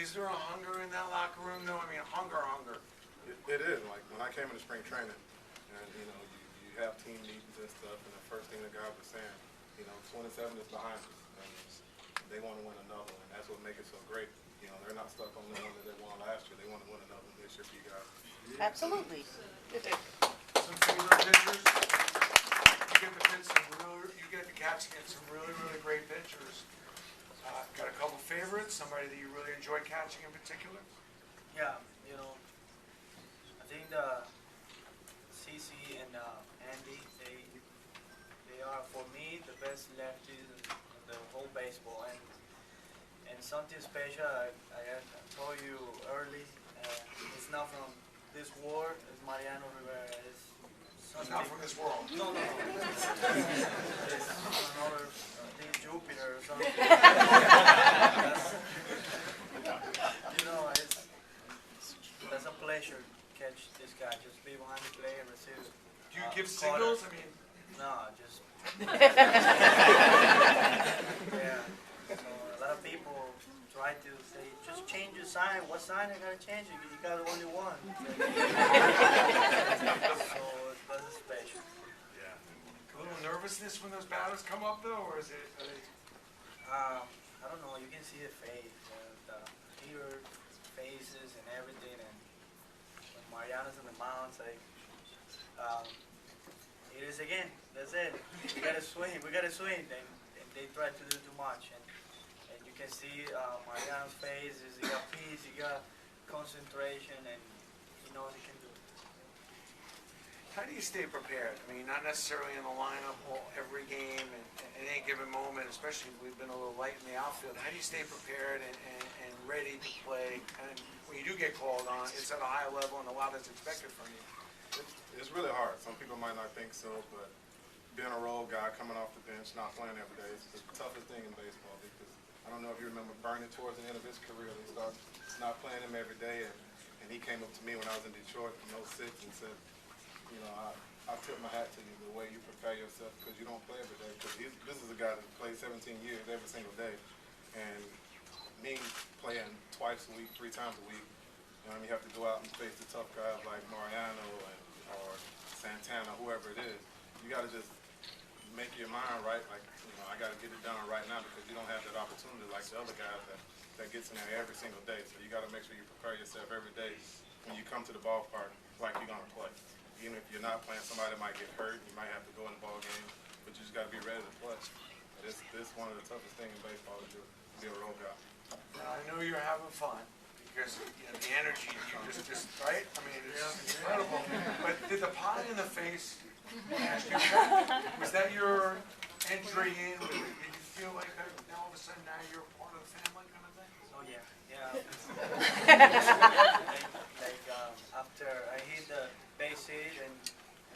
Is there a hunger in that locker room? No, I mean hunger. It is. Like when I came into spring training, and you have team meetings and stuff, and the first thing the guys were saying, 27 is behind us, and they want to win another one. That's what makes it so great. They're not stuck on the one that they won last year. They want to win another one this year for you guys. Absolutely. Some favorite pitchers. You get to catch against some really great pitchers. Got a couple favorites. Somebody that you really enjoy catching in particular. Yeah, I think CC and Andy, they are for me the best lefties in the whole baseball, and something special. I told you early, it's not from this world. It's Mariano Rivera. It's not from this world. No. It's another, I think Jupiter or something. That's a pleasure to catch this guy. Just be behind the plate and receive. Do you give signals? I mean, no, just. Yeah. So a lot of people try to say, just change your sign. What sign I gotta change? You got only one. So that's special. Yeah. A little nervousness when those batters come up, though, or is it? I don't know. You can see the face, the ear, faces, and everything. And when Mariano's on the mound, it's like, it is again. That's it. We gotta swing. And they try to do too much, and you can see Mariano's face. He got peace. He got concentration, and he knows he can do it. How do you stay prepared? I mean, not necessarily in the lineup every game and at any given moment, especially if we've been a little light in the outfield. How do you stay prepared and ready to play? And when you do get called on, it's at a high level and a lot is expected from you. It's really hard. Some people might not think so, but being a role guy, coming off the bench, not playing every day, it's the toughest thing in baseball because I don't know if you remember Bernie towards the end of his career. They started not playing him every day, and he came up to me when I was in Detroit in '06 and said, I tip my hat to you the way you prepare yourself because you don't play every day. Because this is a guy that played 17 years every single day, and me playing twice a week, 3 times a week, you have to go out and face the tough guys like Mariano or Santana, whoever it is. You got to just make your mind right. Like, I got to get it done right now because you don't have that opportunity like the other guys that gets in there every single day. So you got to make sure you prepare yourself every day when you come to the ballpark like you're gonna play. Even if you're not playing, somebody might get hurt. You might have to go in the ball game, but you just got to be ready to play. This is one of the toughest things in baseball to do, to be a role guy. Now, I know you're having fun because the energy, you just right. I mean, it's incredible. But did the pie in the face ask you that? Was that your entry in? Did you feel like that now all of a sudden now you're a part of the family kind of thing? Oh yeah. After I hit the base hit and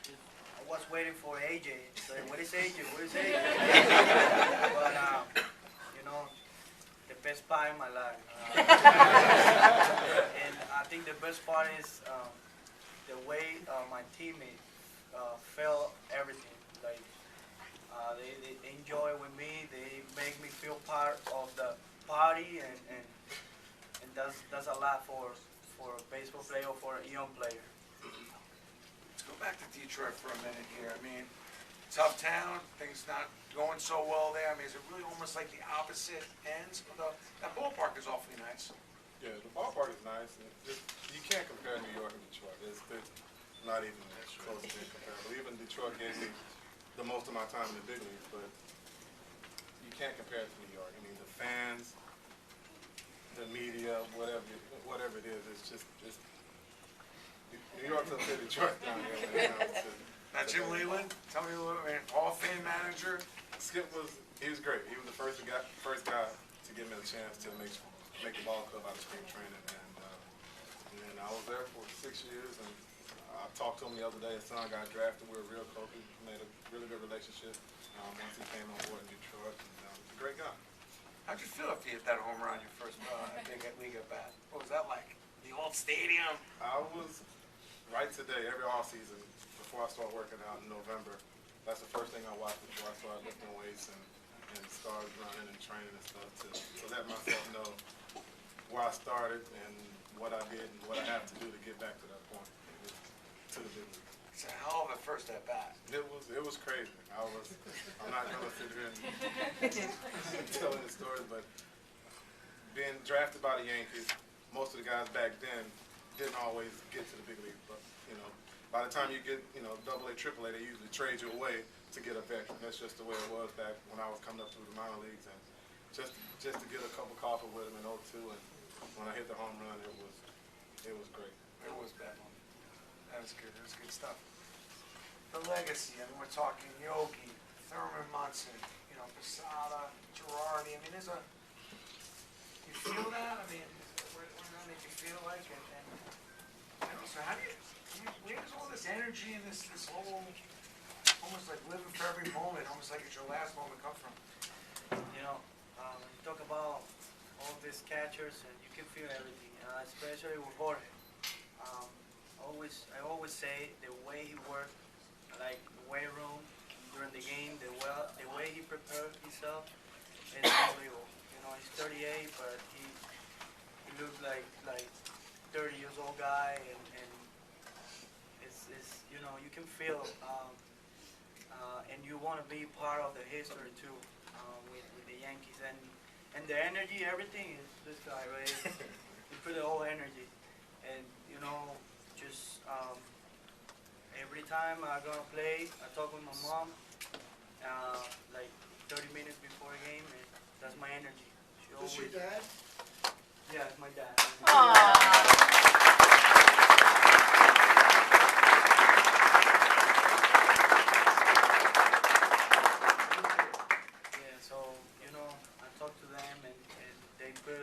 I was waiting for AJ. So what is AJ? But the best part in my life. And I think the best part is the way my teammates felt everything. Like they enjoy with me. They make me feel part of the party, and that's a lot for a baseball player or for a young player. Let's go back to Detroit for a minute here. I mean, tough town, things not going so well there. I mean, is it really almost like the opposite ends? That ballpark is awfully nice. Yeah, the ballpark is nice. You can't compare New York and Detroit. It's not even close to being comparable. Even Detroit gave me the most of my time in the big leagues, but you can't compare it to New York. I mean, the fans, the media, whatever it is, it's New York's up there, Detroit down here. Now, Jim Leland, tell me a little bit, Hall of Fame manager. Skip was great. He was the first guy to give me a chance to make the ball club out of spring training, and I was there for 6 years. And I talked to him the other day. His son got drafted. We were real close. We made a really good relationship once he came on board in Detroit. And, he's a great guy. How'd you feel after you hit that home run your first big league at bat? What was that like? The old stadium. I was right today, every off season, before I start working out in November. That's the first thing I watch before I start lifting weights and start running and training and stuff to let myself know where I started and what I did and what I have to do to get back to that point, to the big league. It's a hell of a first at bat. It was crazy. I'm not gonna sit here and tell any stories, but being drafted by the Yankees, most of the guys back then didn't always get to the big league. But by the time you get AA, AAA, they usually trade you away to get a veteran. That's just the way it was back when I was coming up through the minor leagues, and just to get a cup of coffee with him in '02, and when I hit the home run, it was great. It was bad. That was good. That was good stuff. The legacy. I mean, we're talking Yogi, Thurman Munson, Posada, Girardi. I mean, you feel that? I mean, what did you feel like? So how do where does all this energy and this whole, almost like living for every moment, almost like it's your last moment, come from? You talk about all these catchers, and you can feel everything, especially with Jorge. I always say the way he worked, like weight room during the game, the way he prepared himself is unbelievable. He's 38, but he looks like 30 years old guy, and it's you can feel, and you want to be part of the history too, with the Yankees, and the energy, everything is this guy, right? He put the whole energy, and just every time I'm gonna play, I talk with my mom, like 30 minutes before a game, and that's my energy. Is your dad? Yeah, it's my dad. Yeah, so I talk to them, and they put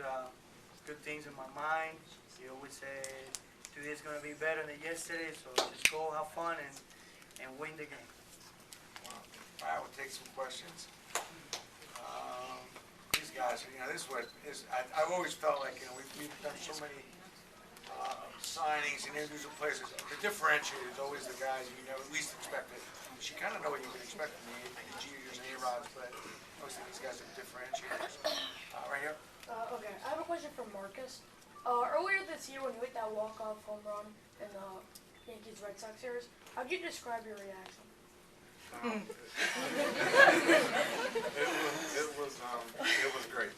good things in my mind. They always say today's gonna be better than yesterday, so just go have fun and win the game. Wow. I will take some questions. These guys, this is what is. I've always felt like we've done so many signings and individual players. The differentiator is always the guys you least expected. You kind of know what you can expect from the Jeter's and A-Rods, but most of these guys are differentiators. Right here. Okay, I have a question for Marcus. Earlier this year, when you hit that walk-off home run in the Yankees-Red Sox series, how would you describe your reaction? It was great.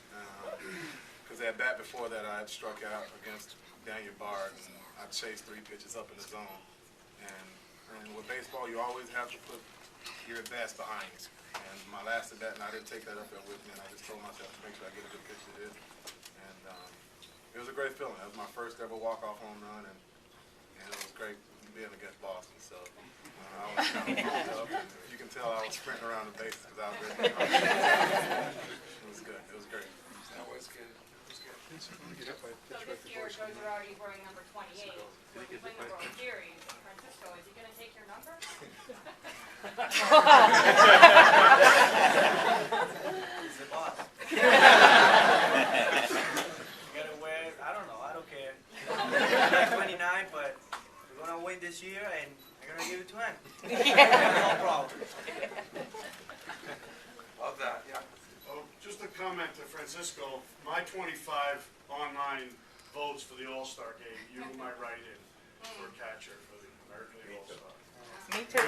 Because at bat before that, I had struck out against Daniel Bard, and I chased 3 pitches up in the zone. And with baseball, you always have to put your best behind you. And my last at bat, and I didn't take that up there with me, and I just told myself to make sure I get a good pitch to this. And it was a great feeling. That was my first ever walk-off home run, and it was great being against Boston. So I was kind of pumped up, and you can tell I was sprinting around the bases because I was ready. It was good. It was great. That was good. So this year, Joe Girardi wearing number 28. When we win the World Series, Francisco, is he going to take your number? He's the boss. You gotta wear it. I don't know. I don't care. I'm 29, but we're gonna win this year, and I'm gonna give it to him. No problem. Love that. Yeah. Oh, just a comment to Francisco. My 25 online votes for the All-Star game. You might write in for catcher for the American League All-Star. Me too.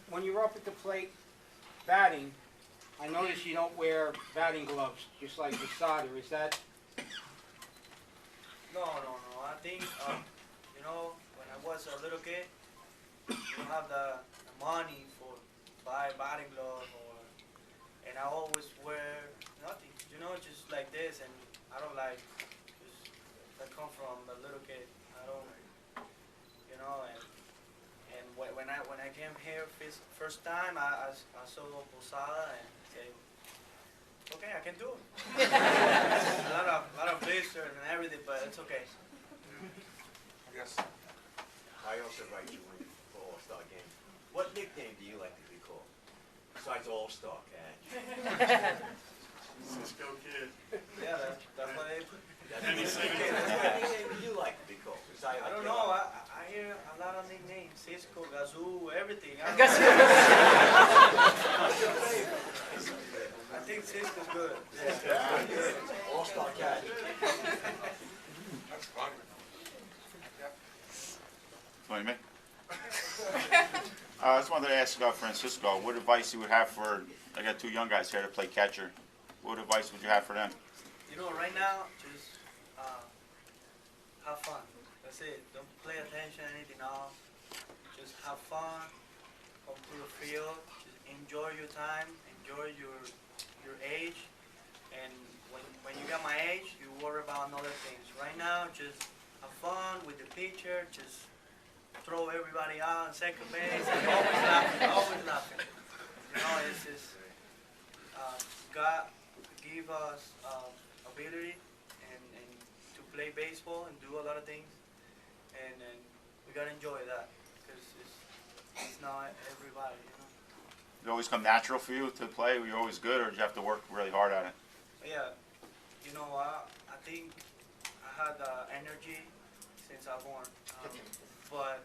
When you're up at the plate batting, I notice you don't wear batting gloves, just like Posada. Is that? No. I think, when I was a little kid, you don't have the money for buy batting glove, and I always wear nothing, just like this, and I don't like, I come from a little kid, I don't, and when I came here first time, I saw Posada and said, okay, I can do it. a lot of blisters and everything, but it's okay. Yes. I also write you in for All-Star game. What nickname do you like to be called? Besides All-Star Catch. Cisco Kid. Yeah, that's what they put. What nickname do you like to be called? I don't know. I hear a lot of nicknames, Cisco, Gazoo, everything. I think Cisco's good. Yeah. All-star catch. That's fun. Want me? I just wanted to ask Francisco, what advice you would have for, I got two young guys here to play catcher. What advice would you have for them? You know, right now, just have fun. That's it. Don't pay attention to anything else. Just have fun. Come to the field. Just enjoy your time. Enjoy your age. And when you got my age, you worry about other things. Right now, just have fun with the pitcher. Just throw everybody out on second base. And always laughing. Always laughing. You know, it's just God give us ability and to play baseball and do a lot of things, and we gotta enjoy that because it's not everybody, you know. Did it always come natural for you to play? Were you always good, or did you have to work really hard at it? Yeah, you know, I think I had energy since I was born, but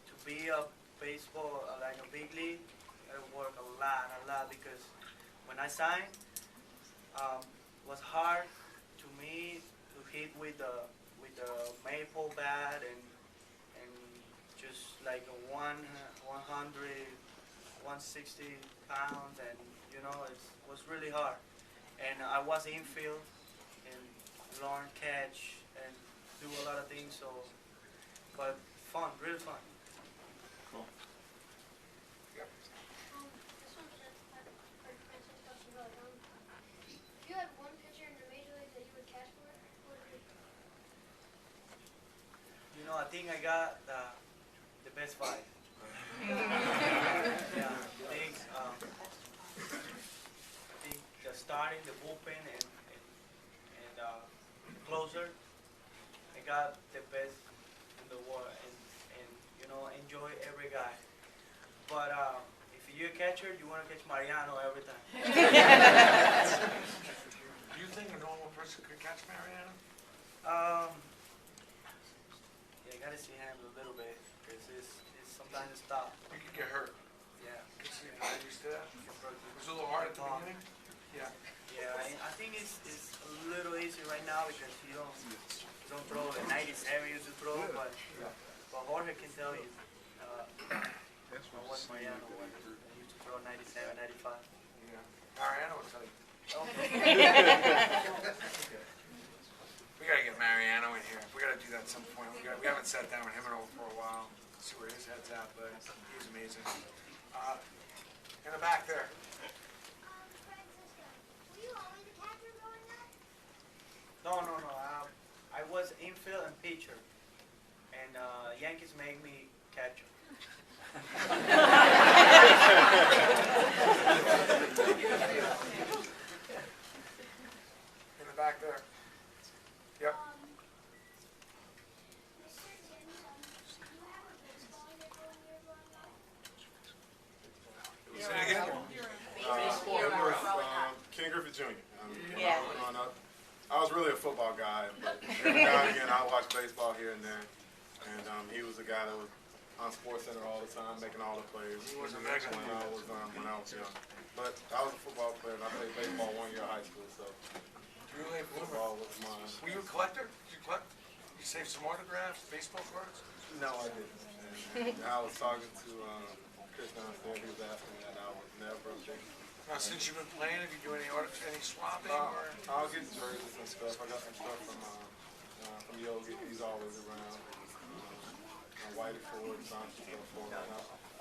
to be a baseball like a big league, I work a lot because when I signed, was hard to me to hit with the maple bat and just like a 100, 160 pounds, and you know it was really hard. And I was infield and learn catch and do a lot of things. So, but fun, really fun. Cool. This one's for Francisco Cervelli. If you had one pitcher in the major leagues that you would catch for, who would it be? You know, I think I got the best five. Yeah, I think the starting, the bullpen, and closer. I got the best in the world, and you know, enjoy every guy. But if you're a catcher, you want to catch Mariano every time. Do you think a normal person could catch Mariano? Yeah, you gotta see him a little bit because it's sometimes it's tough. You could get hurt. Yeah. Could see how I used to that. It was a little hard at the beginning. Yeah. Yeah, I think it's a little easy right now because you don't throw the 97 you used to throw, but Jorge can tell you what Mariano was. He used to throw 97, 95. Yeah. Mariano will tell you. We gotta get Mariano in here. We gotta do that at some point. We haven't sat down with him for a while. See where his head's at, but he's amazing. In the back there. Francisco, were you always a catcher growing up? No. I was infield and pitcher, and Yankees made me catcher. In the back there. Yep. Mr. Thames, do you have a baseball hero when you were growing up? Say it again. It was Ken Griffey Jr. When I was growing up, I was really a football guy, but every now and again I watched baseball here and there. And he was the guy that was on SportsCenter all the time, making all the plays. He was a mega when I was young. But I was a football player, and I played baseball 1 year of high school, so Really? football was mine. Were you a collector? Did you collect? You saved some autographs, baseball cards? No, I didn't. And I was talking to Chris downstairs. He was asking me, and I was never a big. Now, since you've been playing, have you do any swapping or? I'll get jerseys and stuff. I got some stuff from Yogi. He's always around. Whitey Ford, some stuff for him.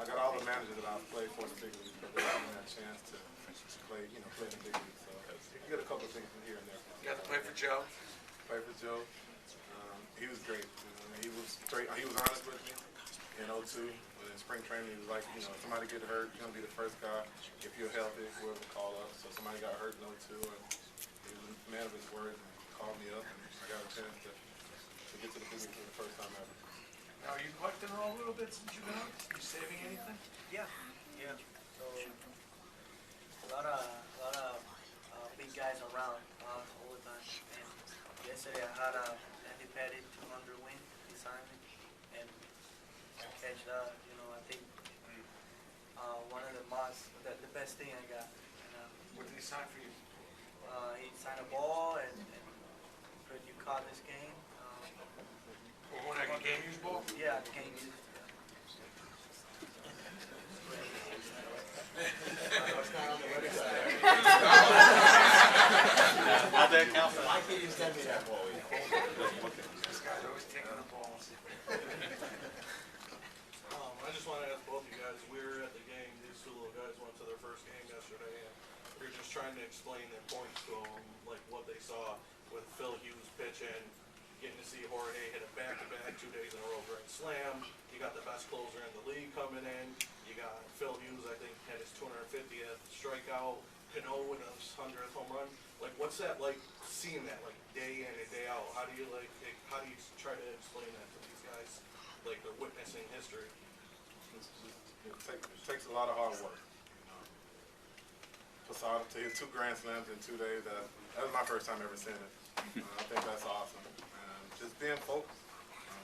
I got all the managers that I've played for in the big league, but they haven't had a chance to play, play in the big league. So you get a couple of things from here and there. You got to play for Joe? Play for Joe. He was great. He was straight. He was honest with me in 02. In spring training, he was like, if somebody get hurt, you're going to be the first guy. If you're healthy, whoever call up. So somebody got hurt in 02, and he was a man of his word and called me up, and I got a chance to get to the big league for the first time ever. Now, are you collecting all a little bit since you've been out? You saving anything? Yeah. So a lot of big guys around all the time. And yesterday I had Andy Pettit 200 win. He signed me, catch that. You know, I think one of the best thing I got. And, What did he sign for you? he signed a ball and could you caught this game? Or like a game used ball? Yeah, the game used. How'd that count for? Why can't you send me that ball? This guy's always taking the balls. I just want to ask both you guys, we were at the game, these two little guys went to their first game yesterday, and we were just trying to explain the points to them, like what they saw with Phil Hughes pitching, getting to see Jorge hit a back-to-back 2 days in a row grand slam, you got the best closer in the league coming in, you got Phil Hughes, I think, had his 250th strikeout, Cano with his 100th home run. Like, what's that like, seeing that, like, day in and day out? How do you try to explain that to these guys, like, they're witnessing history? It takes a lot of hard work. Posada to hit 2 grand slams in 2 days, that was my first time ever seeing it. I think that's awesome. Just being focused.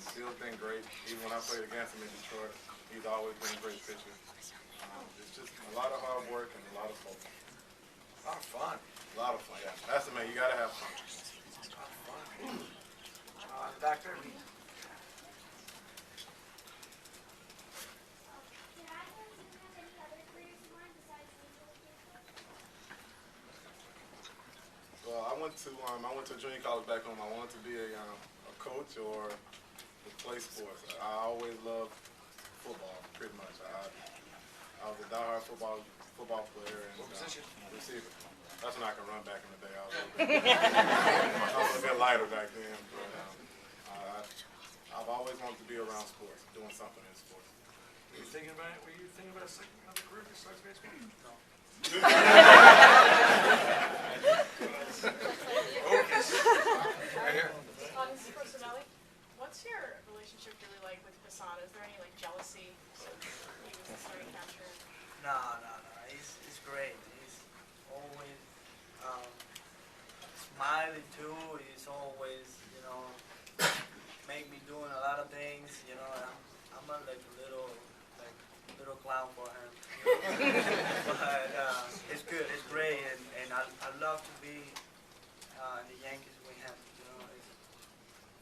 Steele's been great. Even when I played against him in Detroit, he's always been a great pitcher. It's just a lot of hard work and a lot of focus. A lot of fun. A lot of fun, yeah. That's the man, you gotta have fun. A lot of fun. Doctor? Well, I went to junior college back home. I wanted to be a coach or to play sports. I always loved football, pretty much. I was a diehard football player and What position? receiver. That's when I could run back in the day. I was a bit lighter back then, but I've always wanted to be around sports, doing something in sports. Were you thinking about a second another career besides baseball? No. Focus. Right here. Francisco Cervelli, what's your relationship really like with Posada? Is there any like jealousy since he was the starting catcher? No. He's great. He's always smiling too. He's always, make me doing a lot of things. I'm a little clown for him. But it's good. It's great, and I love to be in the Yankees with him.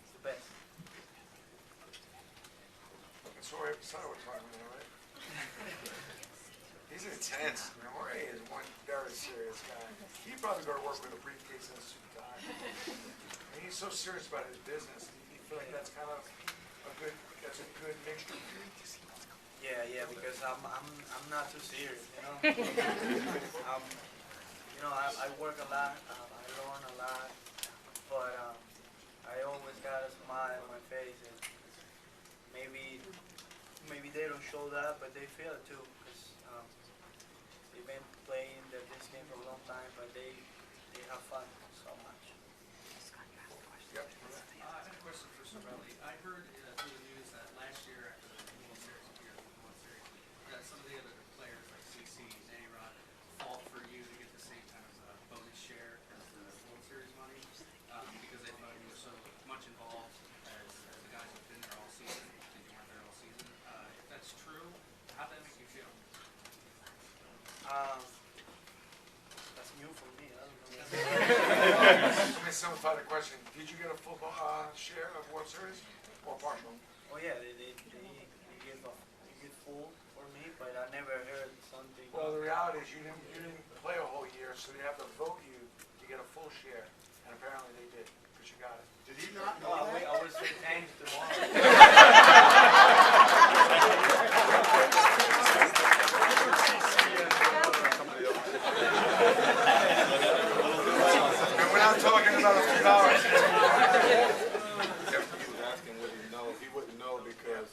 It's the best. That's what we're talking about, right? He's intense. Jorge is one very serious guy. He'd probably go to work with a briefcase and a suit tie. And he's so serious about his business. You feel like that's kind of a good mixture. Yeah, because I'm not too serious, I work a lot, I learn a lot, but I always got a smile on my face, and maybe they don't show that, but they feel it too, because they've been playing this game for a long time, but they have fun so much. Yep. I had a question for Cervelli. I heard through the news that last year after the World Series, that some of the other players like CC and A-Rod fought for you to get the same kind of bonus share as the World Series money because they thought you were so much involved as the guys who've been there all season and you weren't there all season. If that's true, how'd that make you feel? That's new for me. I don't know. Let me simplify the question. Did you get a full share of World Series or partial? Oh yeah, they give full for me, but I never heard something. Well, the reality is you didn't play a whole year, so they have to vote you to get a full share, and apparently they did, because you got it. Did he not know Oh, that? I would say thanks tomorrow. And we're not talking about a few dollars. He was asking would he know. He wouldn't know because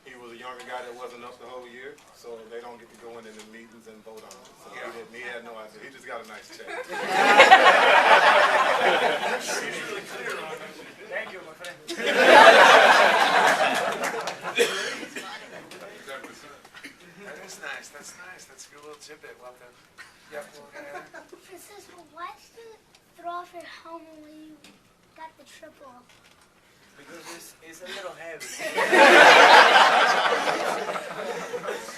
he was a younger guy that wasn't up the whole year, so they don't get to go into the meetings and vote on it. So he had no idea. He just got a nice check. Thank you, my friend. That is nice. That's nice. That's a good little tidbit. Well done. Yep. Francisco, why did you throw off your helmet when you got the triple? because it's a little heavy.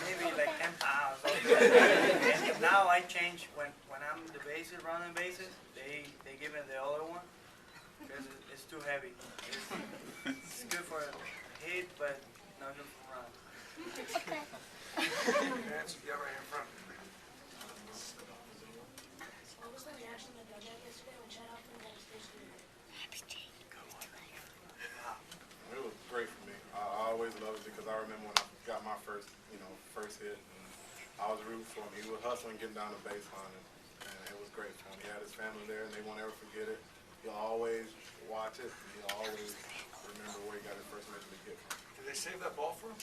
Maybe like 10 pounds. And now I change when I'm the bases, running bases, they give me the other one because it's too heavy. It's good for hit, but not good for run. Nancy, you right in front. What was the reaction that got yesterday when Chad Hoffman got his first win? It was great for me. I always loved it because I remember when I got my first hit, and I was rooting for him. He was hustling, getting down the baseline, and it was great for him. He had his family there, and they won't ever forget it. He'll always watch it, and he'll always remember where he got his first major league hit from. Did they save that ball for him?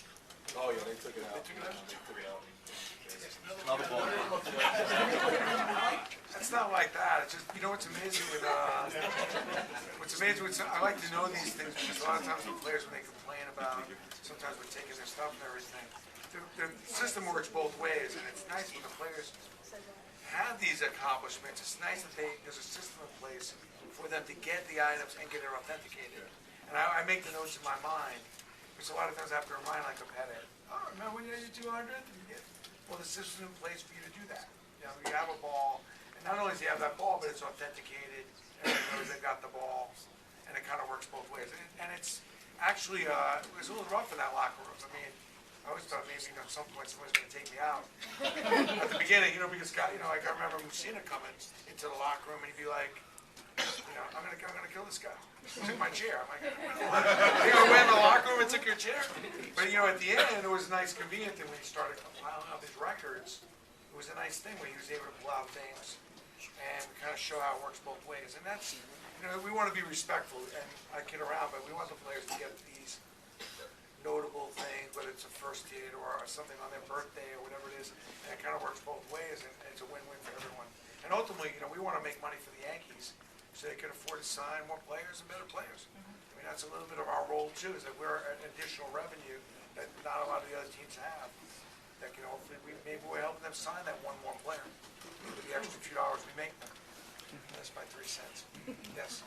Oh yeah, they took it out. They took it out? They took it out. It's not like that. It's just, you know what's amazing with, I like to know these things because a lot of times the players, when they complain about, sometimes we're taking their stuff and everything, the system works both ways, and it's nice when the players have these accomplishments. It's nice that there's a system in place for them to get the items and get it authenticated. And I make the notes in my mind, because a lot of times I have to remind like a competitor, oh, remember when you had your 200? Well, the system's in place for you to do that. You know, you have a ball, and not only does he have that ball, but it's authenticated, and he knows they got the ball, and it kind of works both ways. And it's actually, it was a little rough in that locker room. I mean, I always thought maybe, at some point somebody's going to take me out. At the beginning, because like I remember Musina coming into the locker room, and he'd be like, I'm gonna kill this guy. He took my chair. I'm like, you went in the locker room and took your chair. But at the end, it was nice, convenient that when he started compiling out these records, it was a nice thing when he was able to pull out things and we kind of show how it works both ways. And that's, we want to be respectful, and I kid around, but we want the players to get these notable things, whether it's a first hit or something on their birthday or whatever it is, and it kind of works both ways, and it's a win-win for everyone. And ultimately, we want to make money for the Yankees so they can afford to sign more players and better players. I mean, that's a little bit of our role too, is that we're an additional revenue that not a lot of the other teams have. That can hopefully, maybe we're helping them sign that one more player with the extra few dollars we make them. That's my 3 cents. Yes.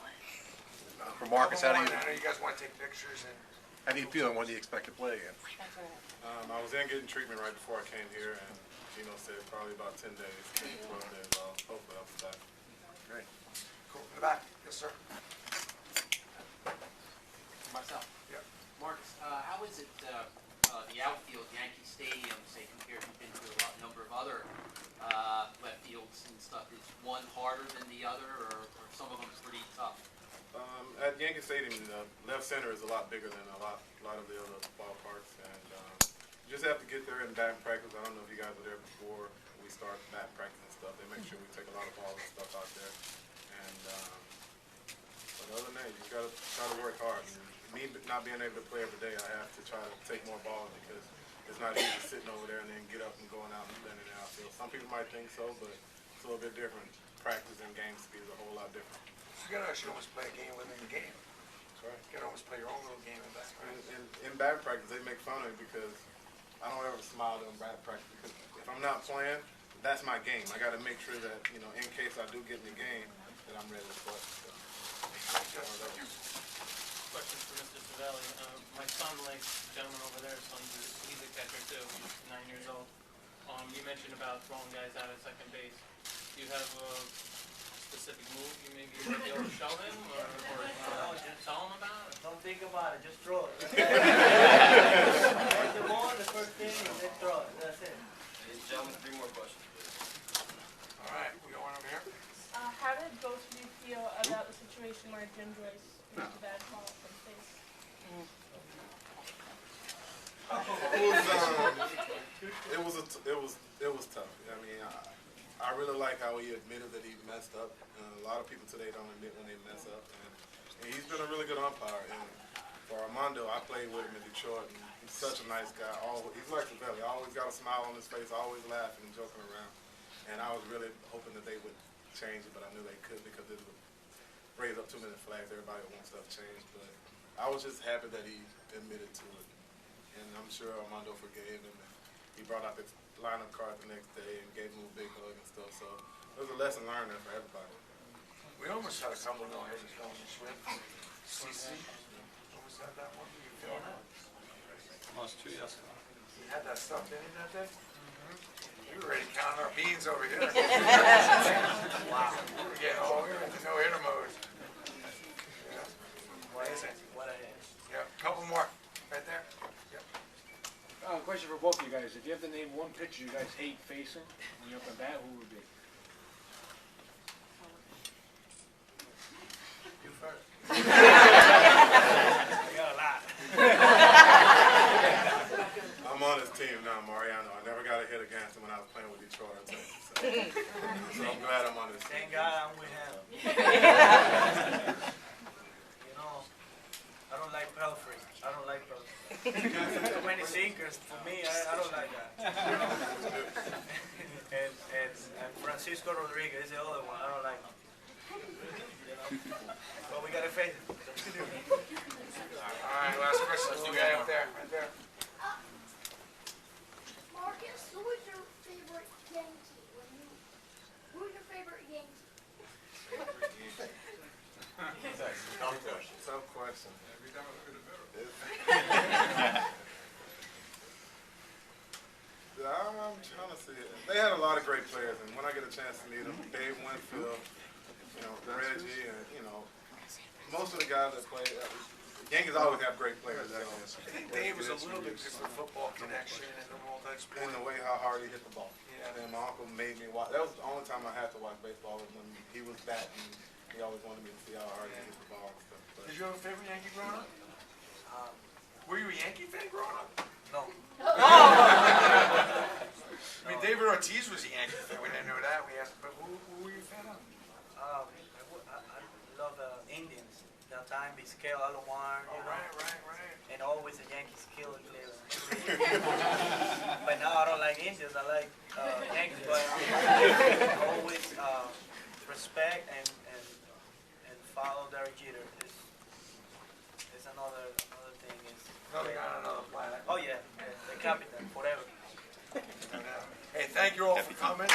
For Marcus, how do you? I know you guys want to take pictures and. How do you feel, and when do you expect to play again? I was in getting treatment right before I came here, and Gino said probably about 10 days, 12 days. Hopefully I'll be back. Great. Cool. In the back. Yes, sir. Myself. Yeah. Marcus, how is it, the outfield, Yankee Stadium, say, compared to a number of other left fields and stuff? Is one harder than the other, or some of them pretty tough? At Yankee Stadium, the left center is a lot bigger than a lot of the other ballparks, and you just have to get there in batting practice. I don't know if you guys were there before we start batting practice and stuff. They make sure we take a lot of balls and stuff out there. And but other than that, you just gotta try to work hard. And me not being able to play every day, I have to try to take more balls because it's not easy sitting over there and then get up and going out and playing in the outfield. Some people might think so, but it's a little bit different. Practice and game speed is a whole lot different. You gotta actually almost play a game within the game. That's right. You gotta almost play your own little game in that. And in batting practice, they make fun of me because I don't ever smile during batting practice because if I'm not playing, that's my game. I gotta make sure that, in case I do get in the game, that I'm ready to play. So, Question for Mr. Cervelli. My son, like the gentleman over there, he's a catcher too. He's 9 years old. You mentioned about throwing guys out at second base. Do you have a specific move you maybe might be able to show him or tell him about? Don't think about it, just throw it. Take the ball, the first thing, and then throw it. That's it. Ladies and gentlemen, 3 more questions, please. All right, we going over here. How did both of you feel about the situation where Jim Joyce made a bad call from face? It was tough. I mean, I really like how he admitted that he messed up. A lot of people today don't admit when they mess up, and he's been a really good umpire. And for Armando, I played with him in Detroit, and he's such a nice guy. He's like Cervelli, always got a smile on his face, always laughing and joking around. And I was really hoping that they would change it, but I knew they couldn't because it would raise up too many flags. Everybody would want stuff changed, but I was just happy that he admitted to it. And I'm sure Armando forgave him. And he brought out his lineup card the next day and gave him a big hug and stuff. So it was a lesson learned there for everybody. We almost had a couple of no-hitters going this week. CC almost have that one? You feel that? Lost 2 yesterday. You had that stuff, didn't you, that day? We were ready to count our beans over here. Wow. We were getting all into no-hitter mode. Yeah. Amazing. What a hit. Yep, couple more, right there. Yep. Question for both of you guys. If you have to name one pitcher you guys hate facing when you're up at bat, who would it be? You first. I got a lot. I'm on his team now, Mariano. I never got a hit against him when I was playing with Detroit. I'll tell you. So I'm glad I'm on his team. Thank God I'm with him. You know, I don't like pelfrey. I don't like pelfrey. Too many sinkers for me. I don't like that. and Francisco Rodriguez is the other one. I don't like him. You know, but we gotta face it. All right, last question. You guy up there, right there. Marcus, who was your favorite Yankee? Who was your favorite Yankee? Tough question. Tough question. I'm trying to see it. They had a lot of great players, and when I get a chance to meet them, Dave Winfield, Reggie, and most of the guys that play. Yankees always have great players. I think Dave was a little bit just the football connection and the multi-sport. And the way how hard he hit the ball. Yeah. And my uncle made me watch. That was the only time I had to watch baseball was when he was batting. He always wanted me to see how hard he hit the ball and stuff. But Did you have a favorite Yankee growing up? Were you a Yankee fan growing up? No. I mean, David Ortiz was a Yankee fan. We didn't know that. We asked, but who were you a fan of? I love Indians. That time, Vizquel, Alomar. Oh, right. And always the Yankees killer Cleveland. But now I don't like Indians. I like Yankees. But always respect and follow Derek Jeter. It's another thing. Another guy on another planet. Oh yeah, the captain forever. Hey, thank you all for coming.